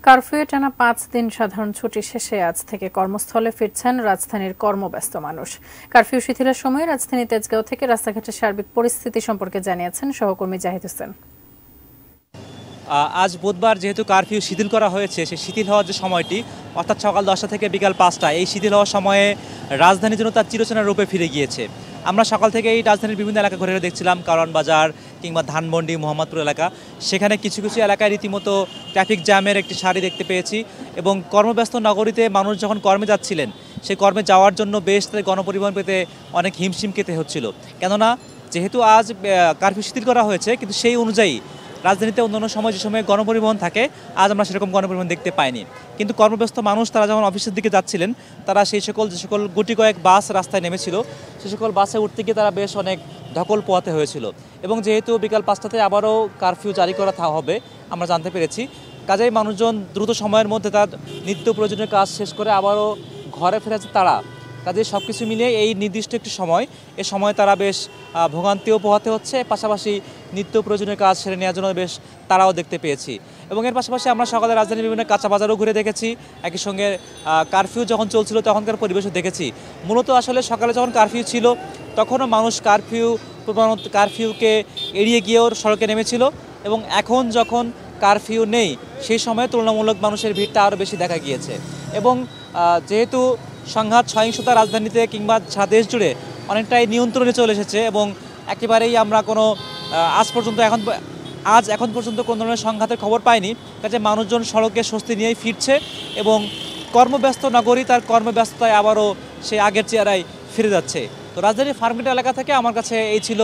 Curfew টানা ৫ দিন সাধারণ ছুটি শেষে আজ থেকে কর্মস্থলে ফিরছেন রাজধানীর কর্মব্যস্ত মানুষ। কারফিউ শিথিলের সময় রাজধানী তেজগাঁও থেকে রাস্তাঘাটের সার্বিক পরিস্থিতি সম্পর্কে জানিয়েছেন সহকর্মী জাহিদ হোসেন। আজ বুধবার যেহেতু কারফিউ শিথিল করা হয়েছে, সেই শিথিল হওয়ার যে সময়টি অর্থাৎ সকাল ১০টা থেকে বিকাল ৫টা, এই শিথিল হওয়ার সময়ে রাজধানী যেন তার চিরচেনা রূপে ফিরে গিয়েছে। আমরা সকাল থেকে এই রাজধানীর বিভিন্ন এলাকা ঘুরে দেখছিলাম, কারণ বাজার কিংবা ধানমন্ডি, মোহাম্মদপুর এলাকা, সেখানে কিছু কিছু এলাকায় রীতিমতো ট্রাফিক জ্যামের একটি সারি দেখতে পেয়েছি। এবং কর্মব্যস্ত নগরীতে মানুষ যখন কর্মে যাচ্ছিলেন, সেই কর্মে যাওয়ার জন্য বেশ তাদের গণপরিবহন পেতে অনেক হিমশিম খেতে হচ্ছিল। কেননা যেহেতু আজ কারফিউ শিথিল করা হয়েছে, কিন্তু সেই অনুযায়ী রাজধানীতে অন্যান্য সময় যে সময় গণপরিবহন থাকে, আজ আমরা সেরকম গণপরিবহন দেখতে পাইনি। কিন্তু কর্মব্যস্ত মানুষ তারা যখন অফিসের দিকে যাচ্ছিলেন, তারা যে সকল গুটি কয়েক বাস রাস্তায় নেমেছিল, সে সকল বাসে উঠতে গিয়ে তারা বেশ অনেক ধকল পোহাতে হয়েছিল। এবং যেহেতু বিকাল ৫টাতে আবারও কারফিউ জারি করা হবে আমরা জানতে পেরেছি, কাজেই মানুষজন দ্রুত সময়ের মধ্যে তার নিত্য প্রয়োজনীয় কাজ শেষ করে আবারও ঘরে ফেরাচ্ছে তারা। কাজে সব কিছু মিলিয়ে এই নির্দিষ্ট একটি সময়, এ সময় তারা বেশ ভোগান্তিও পোহাতে হচ্ছে, পাশাপাশি নিত্য প্রয়োজনীয় কাজ সেরে নেওয়ার জন্য বেশ তারাও দেখতে পেয়েছি। এবং এর পাশাপাশি আমরা সকালে রাজধানীর বিভিন্ন কাঁচা বাজারও ঘুরে দেখেছি, একই সঙ্গে কারফিউ যখন চলছিল তখনকার পরিবেশও দেখেছি। মূলত আসলে সকালে যখন কারফিউ ছিল তখনও মানুষ কারফিউকে এড়িয়ে গিয়েও সড়কে নেমেছিল, এবং এখন যখন কারফিউ নেই সেই সময়ে তুলনামূলক মানুষের ভিড়টা আরও বেশি দেখা গিয়েছে। এবং যেহেতু সংঘাত সহিংসতা রাজধানীতে কিংবা সারা দেশ জুড়ে অনেকটাই নিয়ন্ত্রণে চলে এসেছে, এবং একেবারেই আমরা কোনো এখন পর্যন্ত কোনো ধরনের সংঘাতের খবর পাইনি। কাজে মানুষজন সড়কে স্বস্তি নিয়েই ফিরছে, এবং কর্মব্যস্ত নগরী তার কর্মব্যস্ততায় আবারও সে আগের চেহারায় ফিরে যাচ্ছে। তো রাজধানীর ফার্মগেট এলাকা থেকে আমার কাছে এই ছিল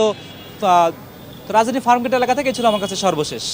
সর্বশেষ।